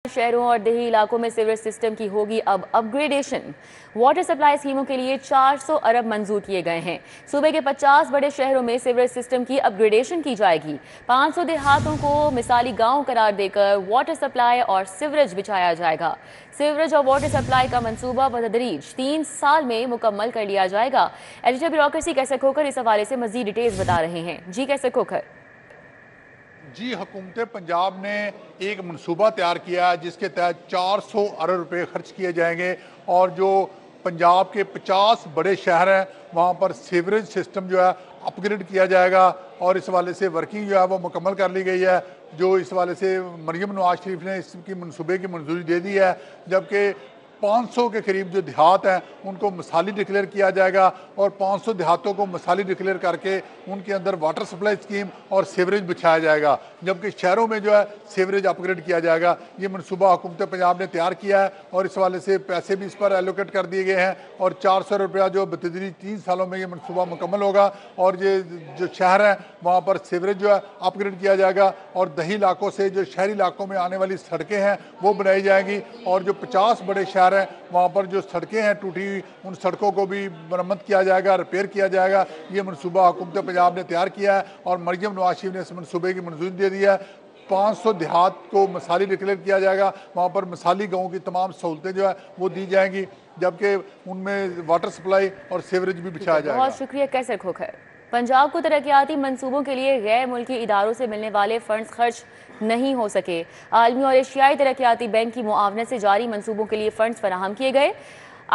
شہروں اور دیہی علاقوں میں سیوریج سسٹم کی ہوگی اب اپ گریڈیشن۔ واٹر سپلائی اسکیموں کے لیے 400 ارب منظور کیے گئے ہیں۔ صوبے کے 50 بڑے شہروں میں سیوریج سسٹم کی اپ گریڈیشن کی جائے گی۔ 500 دیہاتوں کو مثالی گاؤں قرار دے کر واٹر سپلائی اور سیوریج بچھایا جائے گا۔ سیوریج اور واٹر سپلائی کا منصوبہ بتدریج 3 سال میں مکمل کر لیا جائے گا۔ ایڈیٹر بیوروکریسی کیسر کھوکھر اس حوالے سے مزید ڈیٹیلز بتا رہے ہیں۔ جی کیسر کھوکھر۔ جی، حکومت پنجاب نے ایک منصوبہ تیار کیا ہے جس کے تحت 400 ارب روپے خرچ کیے جائیں گے اور جو پنجاب کے 50 بڑے شہر ہیں وہاں پر سیوریج سسٹم جو ہے اپ گریڈ کیا جائے گا اور اس حوالے سے ورکنگ جو ہے وہ مکمل کر لی گئی ہے۔ جو اس حوالے سے مریم نواز شریف نے اس کی منصوبے کی منظوری دے دی ہے، جبکہ 500 کے قریب جو دیہات ہیں ان کو مثالی ڈکلیئر کیا جائے گا اور 500 دیہاتوں کو مثالی ڈکلیئر کر کے ان کے اندر واٹر سپلائی اسکیم اور سیوریج بچھایا جائے گا، جبکہ شہروں میں جو ہے سیوریج اپ گریڈ کیا جائے گا۔ یہ منصوبہ حکومت پنجاب نے تیار کیا ہے اور اس حوالے سے پیسے بھی اس پر ایلوکیٹ کر دیے گئے ہیں اور 400 روپیہ جو بتدریج 3 سالوں میں یہ منصوبہ مکمل ہوگا اور یہ جو شہر ہیں وہاں پر سیوریج جو ہے اپ گریڈ کیا جائے گا اور دیہی علاقوں سے جو شہری علاقوں میں آنے والی سڑکیں ہیں وہ بنائی جائیں گی اور جو 50 بڑے شہر ہیں وہاں پر جو سڑکیں ہیں ٹوٹی ہوئی ان سڑکوں کو بھی مرمت کیا جائے گا، ریپیئر کیا جائے گا۔ یہ منصوبہ حکومت پنجاب نے تیار کیا ہے اور مریم نواز شریف نے اس منصوبے کی منظوری دے دی ہے۔ 500 دیہات کو مثالی ڈکلیئر کیا جائے گا، وہاں پر مثالی گاؤں کی تمام سہولتیں جو ہے وہ دی جائیں گی، جبکہ ان میں واٹر سپلائی اور سیوریج بھی بچھایا جائے گا۔ بہت شکریہ کیسر کھوکھر۔ پنجاب کو ترقیاتی منصوبوں کے لیے غیر ملکی اداروں سے ملنے والے فنڈز خرچ نہیں ہو سکے۔ عالمی اور ایشیائی ترقیاتی بینک کی معاونت سے جاری منصوبوں کے لیے فنڈز فراہم کیے گئے۔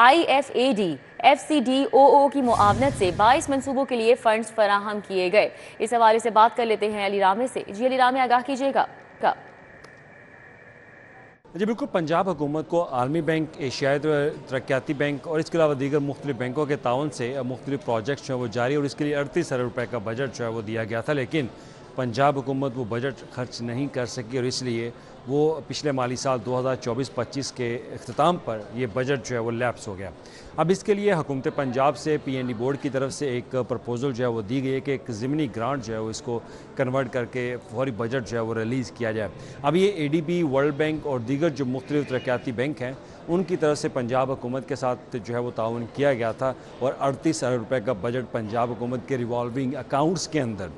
IFAD FCDOO کی معاونت سے 22 منصوبوں کے لیے فنڈز فراہم کیے گئے۔ اس حوالے سے بات کر لیتے ہیں علی رامے سے۔ جی علی رامے، آگاہ کیجیے گا۔ جی بالکل، پنجاب حکومت کو عالمی بینک، ایشیائی ترقیاتی بینک اور اس کے علاوہ دیگر مختلف بینکوں کے تعاون سے مختلف پروجیکٹس جو ہیں وہ جاری اور اس کے لیے 38 ارب روپے کا بجٹ جو ہے وہ دیا گیا تھا، لیکن پنجاب حکومت وہ بجٹ خرچ نہیں کر سکی اور اس لیے وہ پچھلے مالی سال 2024-25 کے اختتام پر یہ بجٹ جو ہے وہ لیپس ہو گیا۔ اب اس کے لیے حکومت پنجاب سے PND بورڈ کی طرف سے ایک پرپوزل جو ہے وہ دی گئی ہے کہ ایک ضمنی گرانٹ جو ہے وہ اس کو کنورٹ کر کے فوری بجٹ جو ہے وہ ریلیز کیا جائے۔ اب یہ ADB، ورلڈ بینک اور دیگر جو مختلف ترقیاتی بینک ہیں ان کی طرف سے پنجاب حکومت کے ساتھ جو ہے وہ تعاون کیا گیا تھا اور 38 ارب روپے کا بجٹ پنجاب حکومت کے ریوالونگ اکاؤنٹس کے اندر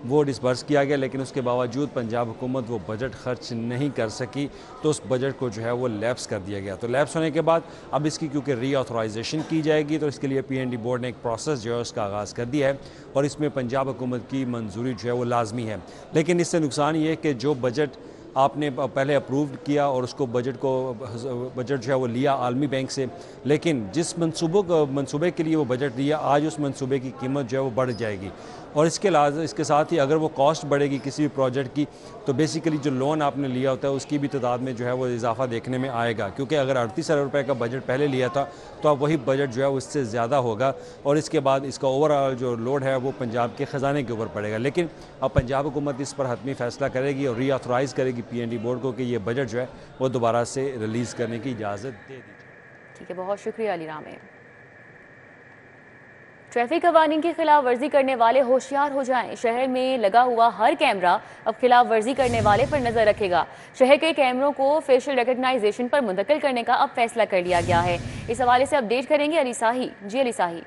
وہ ڈسبرس کیا گیا، لیکن اس کے باوجود پنجاب حکومت وہ بجٹ خرچ نہیں کر سکی تو اس بجٹ کو جو ہے وہ لیپس کر دیا گیا۔ تو لیپس ہونے کے بعد اب اس کی کیونکہ ری آتھورائزیشن کی جائے گی تو اس کے لیے PND بورڈ نے ایک پروسیس جو ہے اس کا آغاز کر دیا ہے اور اس میں پنجاب حکومت کی منظوری جو ہے وہ لازمی ہے۔ لیکن اس سے نقصان یہ ہے کہ جو بجٹ آپ نے پہلے اپرووڈ کیا اور اس کو بجٹ جو ہے وہ لیا عالمی بینک سے، لیکن جس منصوبے کے لیے وہ بجٹ لیا آج اس منصوبے کی قیمت جو ہے وہ بڑھ جائے گی اور اس کے ساتھ ہی اگر وہ کاسٹ بڑھے گی کسی بھی پروجیکٹ کی تو بیسیکلی جو لون آپ نے لیا ہوتا ہے اس کی بھی تعداد میں جو ہے وہ اضافہ دیکھنے میں آئے گا، کیونکہ اگر 38 ارب روپے کا بجٹ پہلے لیا تھا تو اب وہی بجٹ جو ہے اس سے زیادہ ہوگا اور اس کے بعد اس کا اوورآل جو لوڈ ہے وہ پنجاب کے خزانے کے اوپر پڑے گا۔ لیکن اب پنجاب حکومت اس پر حتمی فیصلہ کرے گی اور ری آتھورائز کرے گی PND بورڈ کو کہ یہ بجٹ جو ہے وہ دوبارہ سے ریلیز کرنے کی اجازت دے دی جائے۔ ٹھیک ہے، بہت شکریہ علی رامے۔ ٹریفک قوانین کی خلاف ورزی کرنے والے ہوشیار ہو جائیں۔ شہر میں لگا ہوا ہر کیمرہ اب خلاف ورزی کرنے والے پر نظر رکھے گا۔ شہر کے کیمروں کو فیشل ریکگنائزیشن پر منتقل کرنے کا اب فیصلہ کر لیا گیا ہے۔ اس حوالے سے اپڈیٹ کریں گے علی ساہی۔ جی علی ساہی۔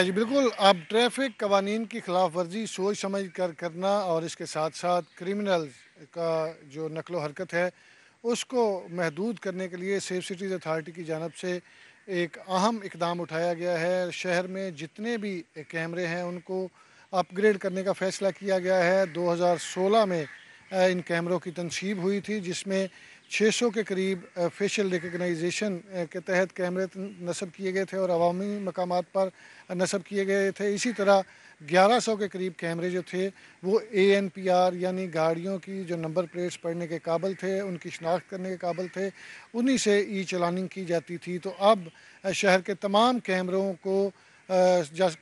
جی بالکل، اب ٹریفک قوانین کی خلاف ورزی سوچ سمجھ کر کرنا اور اس کے ساتھ ساتھ کرمنلز کا جو نقل و حرکت ہے اس کو محدود کرنے کے لیے سیف سٹیز اتھارٹی کی جانب سے ایک اہم اقدام اٹھایا گیا ہے۔ شہر میں جتنے بھی کیمرے ہیں ان کو اپ گریڈ کرنے کا فیصلہ کیا گیا ہے۔ 2016 میں ان کیمروں کی تنصیب ہوئی تھی جس میں 600 کے قریب فیشل ریکگنائزیشن کے تحت کیمرے نصب کیے گئے تھے اور عوامی مقامات پر نصب کیے گئے تھے۔ اسی طرح 1100 کے قریب کیمرے جو تھے وہ ANPR یعنی گاڑیوں کی جو نمبر پلیٹس پڑھنے کے قابل تھے، ان کی شناخت کرنے کے قابل تھے، انہی سے ای چلاننگ کی جاتی تھی۔ تو اب شہر کے تمام کیمروں کو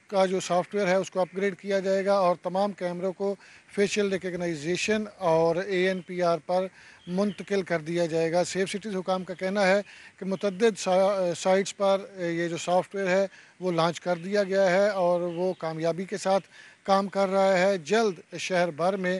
کا جو سافٹ ویئر ہے اس کو اپ گریڈ کیا جائے گا اور تمام کیمروں کو فیشل ریکگنائزیشن اور ANPR پر منتقل کر دیا جائے گا۔ سیف سٹیز حکام کا کہنا ہے کہ متعدد سائٹس پر یہ جو سافٹ ویئر ہے وہ لانچ کر دیا گیا ہے اور وہ کامیابی کے ساتھ کام کر رہا ہے۔ جلد شہر بھر میں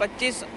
25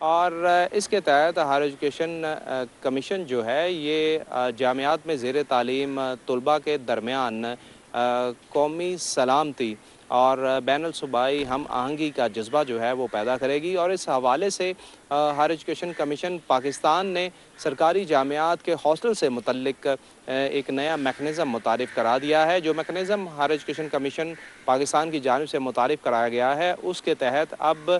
اور اس کے تحت ہائر ایجوکیشن کمیشن جو ہے یہ جامعات میں زیر تعلیم طلباء کے درمیان قومی سلامتی اور بین الصوبائی ہم آہنگی کا جذبہ جو ہے وہ پیدا کرے گی، اور اس حوالے سے ہائر ایجوکیشن کمیشن پاکستان نے سرکاری جامعات کے ہاسٹل سے متعلق ایک نیا میکنزم متعارف کرا دیا ہے۔ جو mechanism higher education commission Pakistan کی جانب سے متعارف کرایا گیا ہے، اس کے تحت اب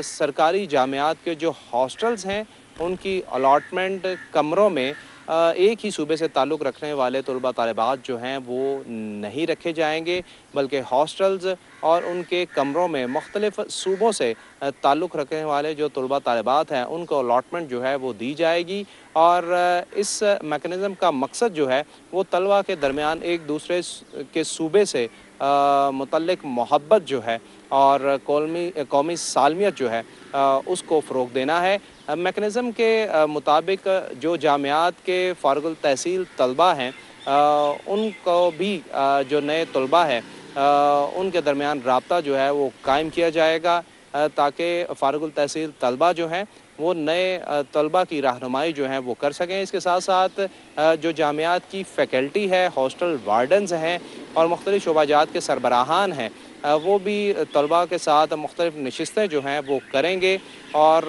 سرکاری جامعات کے جو ہاسٹلز ہیں ان کی الاٹمنٹ کمروں میں ایک ہی صوبے سے تعلق رکھنے والے طلباء طالبات جو ہیں وہ نہیں رکھے جائیں گے، بلکہ ہاسٹلز اور ان کے کمروں میں مختلف صوبوں سے تعلق رکھنے والے جو طلباء طالبات ہیں ان کو الاٹمنٹ جو ہے وہ دی جائے گی۔ اور اس میکنزم کا مقصد جو ہے وہ طلباء کے درمیان ایک دوسرے کے صوبے سے متعلق محبت جو ہے اور قومی سالمیت جو ہے اس کو فروغ دینا ہے۔ میکنزم کے مطابق جو جامعات کے فارغ التحصیل طلباء ہیں ان کو بھی جو نئے طلباء ہیں ان کے درمیان رابطہ جو ہے وہ قائم کیا جائے گا، تاکہ فارغ التحصیل طلباء جو ہیں وہ نئے طلباء کی رہنمائی جو ہیں وہ کر سکیں۔ اس کے ساتھ ساتھ جو جامعات کی فیکلٹی ہے، ہاسٹل وارڈنز ہیں اور مختلف شعبہ جات کے سربراہان ہیں، وہ بھی طلباء کے ساتھ مختلف نشستیں جو ہیں وہ کریں گے اور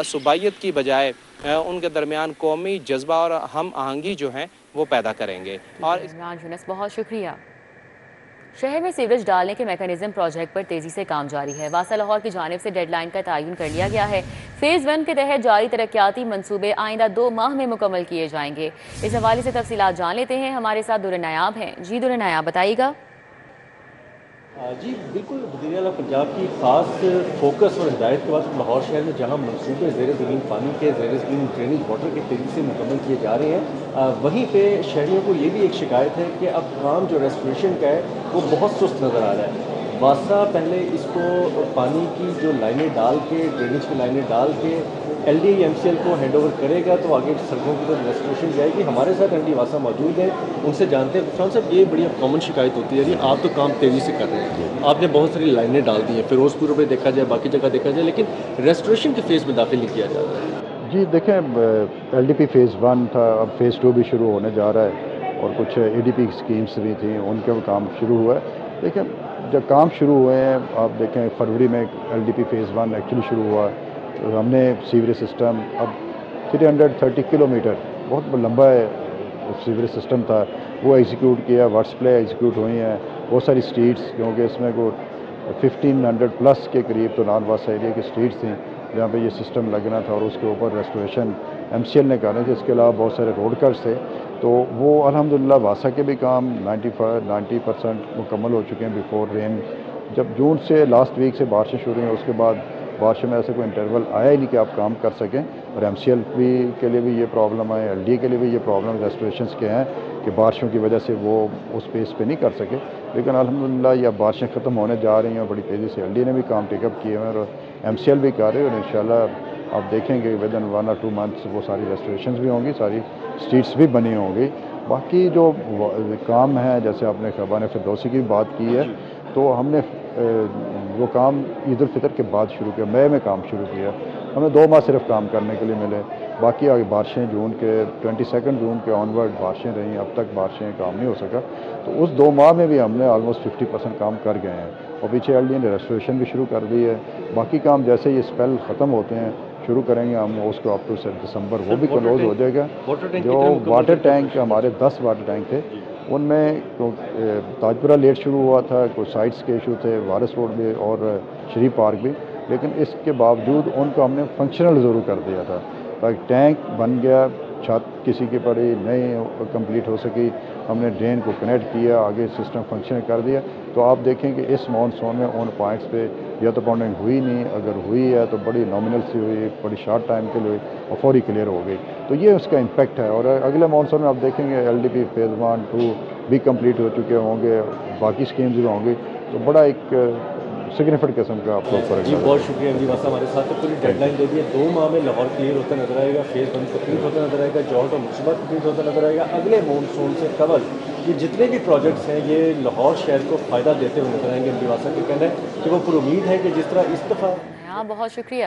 صوبائیت کی بجائے ان کے درمیان قومی جذبہ اور ہم آہنگی جو ہیں وہ پیدا کریں گے۔ اور عمران یونس بہت شکریہ۔ شہر میں سیوریج ڈالنے کے میکانزم پروجیکٹ پر تیزی سے کام جاری ہے۔ واسا لاہور کی جانب سے ڈیڈ لائن کا تعین کر لیا گیا ہے۔ فیز 1 کے تحت جاری ترقیاتی منصوبے آئندہ 2 ماہ میں مکمل کیے جائیں گے۔ اس حوالے سے تفصیلات جان لیتے ہیں، ہمارے ساتھ در نایاب ہیں۔ جی در نایاب بتائیے گا۔ جی بالکل، وزیر اعلیٰ پنجاب کی خاص فوکس اور ہدایت کے بعد لاہور شہر میں جہاں منصوبے زیر زمین پانی کے، زیر زمین ڈرینیج واٹر کے تیزی سے مکمل کیے جا رہے ہیں، وہیں پہ شہریوں کو یہ بھی ایک شکایت ہے کہ اب کام جو ریسٹوریشن کا ہے وہ بہت سست نظر آ رہا ہے۔ واسا پہلے اس کو پانی کی جو لائنیں ڈال کے، ڈرینیج کی لائنیں ڈال کے L D M C L کو ہینڈ اوور کرے گا تو آگے سڑکوں کی طرف ریسٹوریشن جائے گی۔ ہمارے ساتھ ایم ڈی واسا موجود ہیں، ان سے جانتے ہیں۔ عثمان صاحب، یہ بڑی کامن شکایت ہوتی ہے جی، آپ تو کام تیزی سے کر رہے ہیں، آپ نے بہت ساری لائنیں ڈال دی ہیں، فیروز پور پہ دیکھا جائے، باقی جگہ دیکھا جائے، لیکن ریسٹوریشن کے فیز میں داخل نہیں کیا جاتا ہے۔ جی دیکھیں، ایل ڈی پی فیز 1 تھا، اب فیز 2 بھی شروع ہونے جا رہا ہے اور کچھ اے ڈی پی اسکیمس بھی تھیں، ان کا کام شروع ہوا ہے۔ دیکھیں جب کام شروع ہوئے ہیں، آپ دیکھیں فروری میں L D P phase 1 actually شروع ہوا، تو ہم نے سیوریج سسٹم اب 330 کلومیٹر بہت لمبا ہے سیوریج سسٹم تھا، وہ ایگزیکیوٹ کیا، واٹس پلے ایگزیکیوٹ ہوئی ہیں، بہت ساری اسٹریٹس، کیونکہ اس میں کو 1500 پلس کے قریب تو نان واسا ایریا کی اسٹریٹس تھیں جہاں پہ یہ سسٹم لگنا تھا، اور اس کے اوپر ریسٹوریشن ایم سی ایل نے کرنے تھے۔ اس کے علاوہ بہت سارے روڈ کٹس تھے، تو وہ الحمدللہ واسا کے بھی کام 90% مکمل ہو چکے ہیں بیفور رین۔ جب جون سے لاسٹ ویک سے بارشیں شروع ہوئیں، اس کے بعد بارشوں میں ایسے کوئی انٹرول آیا ہی نہیں کہ آپ کام کر سکیں، اور ایم سی ایل کے لیے بھی یہ پرابلم ہے، ایل ڈی کے لیے بھی یہ پرابلم ریسٹوریشنس کے ہیں کہ بارشوں کی وجہ سے وہ اس پیس پہ نہیں کر سکے۔ لیکن الحمدللہ یہ بارشیں ختم ہونے جا رہی ہیں اور بڑی تیزی سے ایل ڈی نے بھی کام ٹیک اپ کیے ہیں اور ایم سی ایل بھی کر رہے ہیں، اور انشاءاللہ آپ دیکھیں گے ود ان 1 or 2 months وہ ساری ریسٹوریشنز بھی ہوں گی، ساری اسٹریٹس بھی بنی ہوں گی۔ باقی جو کام ہیں، جیسے آپ نے خیبان فردوسی کی بات کی ہے، تو ہم نے وہ کام عید الفطر کے بعد شروع کیا، مئی میں کام شروع کیا۔ ہمیں 2 ماہ صرف کام کرنے کے لیے ملے، باقی آگے بارشیں جون کے 22 جون کے آنورڈ بارشیں رہیں، اب تک بارشیں کام نہیں ہو سکا، تو اس 2 ماہ میں بھی ہم نے آلموسٹ 50% کام کر گئے ہیں، اور پیچھے ایل ڈی نے ریسٹوریشن بھی شروع کر دی ہے۔ باقی کام جیسے یہ اسپیل ختم ہوتے ہیں شروع کریں گے ہم اس کو اپ ٹو دسمبر وہ بھی کلوز ہو جائے گا۔ جو واٹر ٹینک ہمارے 10 واٹر ٹینک تھے، ان میں تاجپورہ لیٹ شروع ہوا تھا، کوئی سائٹس کے ایشو تھے، وارث روڈ بھی اور شریف پارک بھی، لیکن اس کے باوجود ان کو ہم نے فنکشنل ضرور کر دیا تھا، تاکہ ٹینک بن گیا، چھت کسی کی پڑی نہیں کمپلیٹ ہو سکی، ہم نے ڈرین کو کنیکٹ کیا، آگے سسٹم فنکشن کر دیا۔ تو آپ دیکھیں کہ اس مانسون میں ان پوائنٹس پہ یا تو پاؤنڈنگ ہوئی نہیں، اگر ہوئی ہے تو بڑی نامنل سی ہوئی، بڑی شارٹ ٹائم کے لیے ہوئی اور فوری کلیئر ہو گئی، تو یہ اس کا امپیکٹ ہے۔ اور اگلے مانسون میں آپ دیکھیں گے ایل ڈی پی فیز 1 2 بھی کمپلیٹ ہو چکے ہوں گے، باقی اسکیمز بھی ہوں گی، تو بڑا ایک سگنیفیکنٹ قسم کا آپ کو فرق جی بہت شکریہ ایم ڈی واسا، ہمارے ساتھ پوری ڈیڈ لائن دے دی ہے، 2 ماہ میں لاہور کلیئر ہوتا نظر آئے گا، فیز 1 کمپلیٹ ہوتا نظر آئے گا، جوہر اور منصوبات کمپلیٹ ہوتا نظر آئے گا۔ اگلے مونسون سے قبل یہ جتنے بھی پروجیکٹس ہیں یہ لاہور شہر کو فائدہ دیتے ہوئے نظر آئیں گے۔ ایم ڈی واسا کا کہنا ہے کہ وہ پر امید ہے کہ جس طرح اس دفعہ بہت شکریہ۔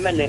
MNA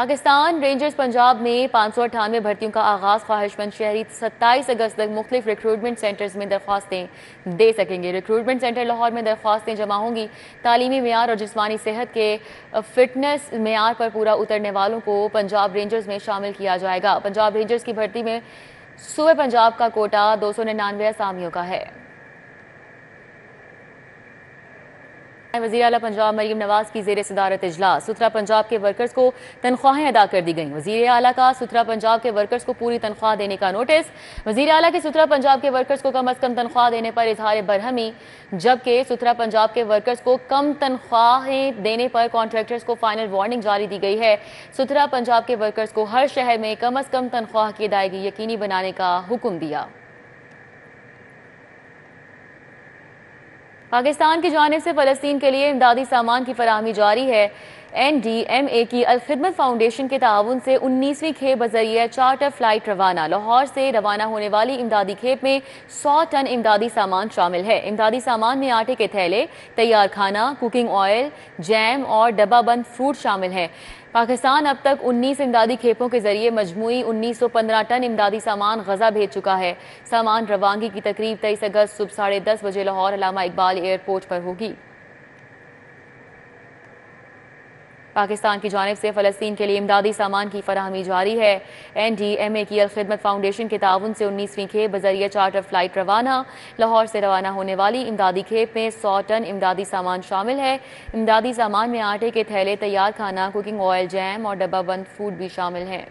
پاکستان رینجرز پنجاب میں 598 بھرتیوں کا آغاز، خواہش مند شہری 27 اگست تک مختلف ریکروٹمنٹ سینٹرز میں درخواستیں دے سکیں گے۔ ریکروٹمنٹ سینٹر لاہور میں درخواستیں جمع ہوں گی۔ تعلیمی معیار اور جسمانی صحت کے فٹنس معیار پر پورا اترنے والوں کو پنجاب رینجرز میں شامل کیا جائے گا۔ پنجاب رینجرز کی بھرتی میں صوبہ پنجاب کا کوٹا 299 اسامیوں کا ہے۔ وزیر اعلیٰ پنجاب مریم نواز کی زیر صدارت اجلاس، ستھرا پنجاب کے ورکرز کو تنخواہیں ادا کر دی گئیں۔ وزیر اعلیٰ کا ستھرا پنجاب کے ورکرز کو پوری تنخواہ دینے کا نوٹس۔ وزیر اعلیٰ کے ستھرا پنجاب کے ورکرز کو کم از کم تنخواہ دینے پر اظہار برہمی، جبکہ ستھرا پنجاب کے ورکرز کو کم تنخواہیں دینے پر کانٹریکٹرز کو فائنل وارننگ جاری دی گئی ہے۔ ستھرا پنجاب کے ورکرز کو ہر شہر میں کم از کم تنخواہ کی ادائیگی یقینی بنانے کا حکم دیا۔ پاکستان کی جانب سے فلسطین کے لیے امدادی سامان کی فراہمی جاری ہے۔ NDMA کی الخدمت فاؤنڈیشن کے تعاون سے 19ویں کھیپ بذریعہ چارٹر فلائٹ روانہ۔ لاہور سے روانہ ہونے والی امدادی کھیپ میں 100 ٹن امدادی سامان شامل ہے۔ امدادی سامان میں آٹے کے تھیلے، تیار کھانا، کوکنگ آئل، جیم اور ڈبہ بند فروٹ شامل ہیں۔ پاکستان اب تک 19 امدادی کھیپوں کے ذریعے مجموعی 1915 ٹن امدادی سامان غزہ بھیج چکا ہے۔ سامان روانگی کی تقریب 23 اگست صبح 10:30 بجے لاہور علامہ اقبال ایئرپورٹ پر ہوگی۔ پاکستان کی جانب سے فلسطین کے لیے امدادی سامان کی فراہمی جاری ہے۔ NDMA کی الخدمت فاؤنڈیشن کے تعاون سے 19ویں کھیپ بذریعہ چارٹر فلائٹ روانہ۔ لاہور سے روانہ ہونے والی امدادی کھیپ میں 100 ٹن امدادی سامان شامل ہے۔ امدادی سامان میں آٹے کے تھیلے، تیار کھانا، کوکنگ آئل، جیم اور ڈبہ بند فوڈ بھی شامل ہیں۔